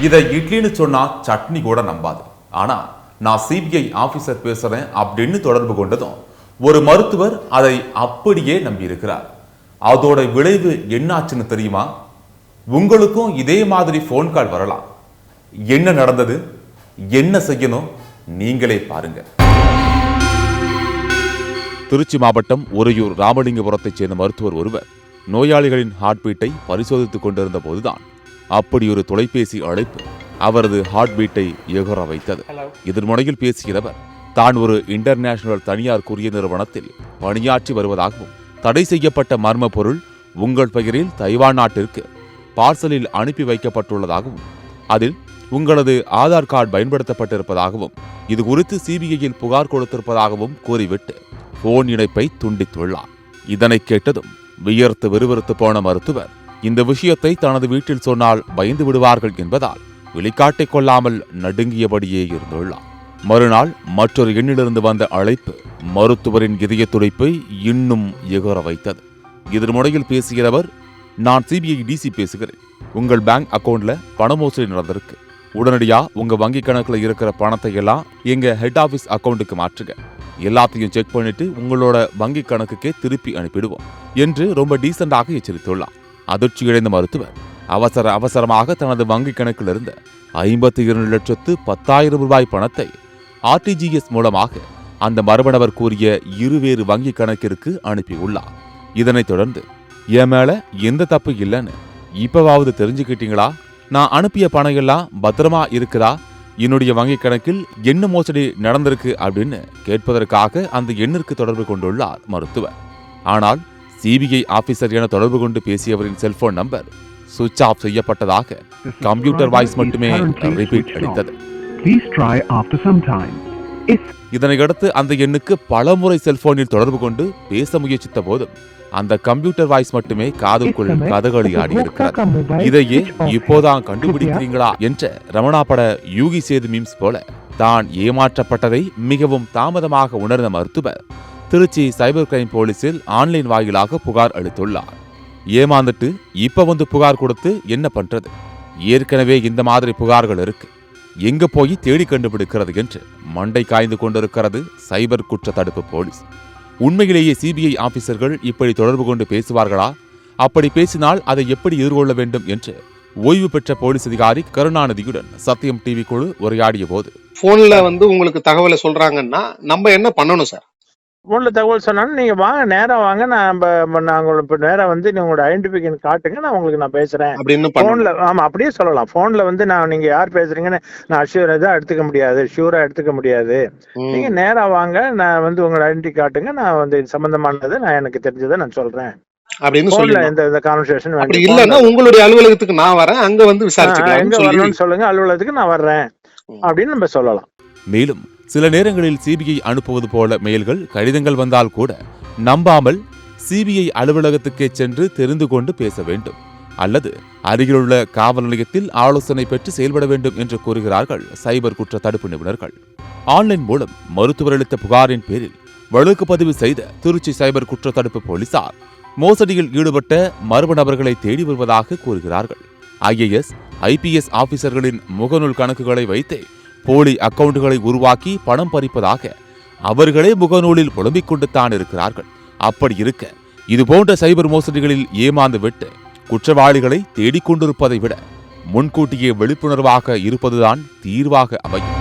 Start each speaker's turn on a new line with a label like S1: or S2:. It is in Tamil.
S1: இதை இட்லின்னு சொன்னா சட்னி கூட நம்பாது. ஆனா நான் சிபிஐ ஆபீசர் பேசுறேன் அப்படின்னு தொடர்பு கொண்டதும் ஒரு மருத்துவர் அதை அப்படியே நம்பி இருக்கிறார். அதோட விளைவு என்னாச்சுன்னு தெரியுமா? உங்களுக்கும் இதே மாதிரி போன் கால் வரலாம். என்ன நடந்தது, என்ன செய்யணும், நீங்களே பாருங்க. திருச்சி மாவட்டம் உறையூர் ராமலிங்கபுரத்தைச் சேர்ந்த மருத்துவர் ஒருவர் நோயாளிகளின் ஹார்ட் பீட்டை பரிசோதித்துக் கொண்டிருந்த போதுதான் அப்படி ஒரு தொலைபேசி அழைப்பு அவரது ஹார்ட் பீட்டை எகர வைத்தது. இதன் முனையில் பேசியவர் தான் ஒரு இன்டர்நேஷனல் தனியார் கூரியர் நிறுவனத்தில் பணியாற்றி வருவதாகவும் தடை செய்யப்பட்ட மர்ம பொருள் உங்கள் பெயரில் தைவான் நாட்டிற்கு பார்சலில் அனுப்பி வைக்கப்பட்டுள்ளதாகவும் அதில் உங்களது ஆதார் கார்டு பயன்படுத்தப்பட்டிருப்பதாகவும் இது குறித்து சிபிஐயில் புகார் கொடுத்திருப்பதாகவும் கூறிவிட்டு போன் இணைப்பை துண்டித்துள்ளார். இதனை கேட்டதும் வியர்த்து விறுவிறுத்து போன மருத்துவர் இந்த விஷயத்தை தனது வீட்டில் சொன்னால் பயந்து விடுவார்கள் என்பதால் வெளிக்காட்டிக் கொள்ளாமல் நடுங்கியபடியே இருந்துள்ளார். மறுநாள் மற்றொரு எண்ணிலிருந்து வந்த அழைப்பு மருத்துவரின் இதய துடிப்பை இன்னும் எகர வைத்தது. இதன் முறையில் பேசியவர், நான் சிபிஐ டிசி பேசுகிறேன். உங்கள் பேங்க் அக்கவுண்ட்ல பண மோசடி நடந்திருக்கு. உடனடியா உங்க வங்கி கணக்குல இருக்கிற பணத்தை எல்லாம் எங்க ஹெட் ஆபீஸ் அக்கவுண்டுக்கு மாற்றுங்க. எல்லாத்தையும் செக் பண்ணிட்டு உங்களோட வங்கி கணக்குக்கே திருப்பி அனுப்பிடுவோம் என்று ரொம்ப டீசென்டாக எச்சரித்துள்ளார். அதிர்ச்சியடைந்த மருத்துவர் அவசரமாக தனது வங்கி கணக்கில் இருந்த 52,10,000 ரூபாய் பணத்தை RTGS மூலமாக அந்த மர்ம நபர் கூறிய இருவேறு வங்கி கணக்கிற்கு அனுப்பியுள்ளார். இதனைத் தொடர்ந்து என் மேல எந்த தப்பு இல்லைன்னு இப்பவாவது தெரிஞ்சுக்கிட்டீங்களா? நான் அனுப்பிய பணம் எல்லாம் பத்திரமா இருக்குதா? என்னுடைய வங்கி கணக்கில் என்ன மோசடி நடந்திருக்கு அப்படின்னு கேட்பதற்காக அந்த எண்ணிற்கு தொடர்பு கொண்டுள்ளார் மருத்துவர். ஆனால் சிபிஐ ஆபீசர் என தொடர்பு கொண்டு பேசியவரின் செல்போன் நம்பர் சுவிட்ச் ஆஃப் செய்யப்பட்டதாக கம்ப்யூட்டர் வாய்ஸ் மட்டுமே ரிப்பீட் அளித்தது. இதனையடுத்து அந்த எண்ணுக்கு பலமுறை செல்போனில் தொடர்பு கொண்டு பேச முயற்சித்த போதும் அந்த கம்ப்யூட்டர் வாய்ஸ் மட்டுமே காதுக்குள் கதகளி ஆடி இருக்கிறது. இதையே இப்போதான் கண்டுபிடிக்கிறீங்களா என்ற ரமணா பட யூகி சேது மீம்ஸ் போல தான் ஏமாற்றப்பட்டதை மிகவும் தாமதமாக உணர்ந்த மருத்துவர் திருச்சி சைபர் கிரைம் போலீசில் ஆன்லைன் வாயிலாக புகார் அளித்துள்ளார். ஏமாந்துட்டு இப்ப வந்து புகார் கொடுத்து என்ன பண்றது? ஏற்கனவே இந்த மாதிரி புகார்கள் இருக்கு, எங்க போய் தேடி கண்டுபிடிக்கிறது என்று மண்டை காய்ந்து கொண்டிருக்கிறது சைபர் குற்ற தடுப்பு போலீஸ். உண்மையிலேயே சிபிஐ ஆபீசர்கள் இப்படி தொடர்பு கொண்டு பேசுவார்களா? அப்படி பேசினால் அதை எப்படி எதிர்கொள்ள வேண்டும் என்று ஓய்வு பெற்ற போலீஸ் அதிகாரி கருணாநிதியுடன் சத்தியம் டிவி குழு உரையாடிய போது,
S2: போன்ல உங்களுக்கு தகவலை சொல்றாங்கன்னா நம்ம என்ன பண்ணணும் சார்?
S3: போன்ல தகவல் சொன்னாலும் நீங்க வாங்க, நேரா வாங்க, நாங்க நேரா வந்து உங்களோட ஐடென்டிஃபிகேஷன் காட்டுங்க, நான் உங்களுக்கு நான் பேசுறேன் அப்படின்னு போன்ல. ஆமா, அப்படியே சொல்லலாம். போன்ல வந்து நீங்க யார் பேசுறீங்கன்னு நான் அஷ்யூரா எடுத்துக்க முடியாது, ஷூரா எடுத்துக்க முடியாது. நீங்க நேரா வாங்க, நான் வந்து உங்களோட ஐடென்டி காட்டுங்க, நான் வந்து சம்பந்தமானது நான் எனக்கு தெரிஞ்சதை நான் சொல்றேன் அப்படின்னு சொல்லி இந்த கான்வர்சேஷன் வேண்டாம். இல்லன்னா உங்களுடைய அலுவலகத்துக்கு நான் வரேன், அங்க வந்து விசாரிச்சுக்கலாம், எங்க வரணும்னு சொல்லுங்க, அலுவலகத்துக்கு நான் வர்றேன் அப்படின்னு நம்ம சொல்லலாம்.
S1: மேலும் சில நேரங்களில் சிபிஐ அனுப்புவது போல மெயில்கள், கடிதங்கள் வந்தால் கூட நம்பாமல் சிபிஐ அலுவலகத்துக்கே சென்று தெரிந்து கொண்டு பேச வேண்டும் அல்லது அருகிலுள்ள காவல் நிலையத்தில் ஆலோசனை பெற்று செயல்பட வேண்டும் என்று கூறுகிறார்கள் சைபர் குற்ற தடுப்பு நிபுணர்கள். ஆன்லைன் மூலம் மருத்துவர் அளித்த புகாரின் பேரில் வழக்கு பதிவு செய்த திருச்சி சைபர் குற்ற தடுப்பு போலீசார் மோசடியில் ஈடுபட்ட மர்ம நபர்களை தேடி வருவதாக கூறுகிறார்கள். IAS, IPS ஆபீசர்களின் முகநூல் கணக்குகளை வைத்து போலி அக்கவுண்டுகளை உருவாக்கி பணம் பறிப்பதாக அவர்களே முகநூலில் புலம்பிக் கொண்டு தான் இருக்கிறார்கள். அப்படி இருக்க இதுபோன்ற சைபர் மோசடிகளில் ஏமாந்து விட்டு குற்றவாளிகளை தேடிக்கொண்டிருப்பதை விட முன்கூட்டியே விழிப்புணர்வாக இருப்பதுதான் தீர்வாக அமையும்.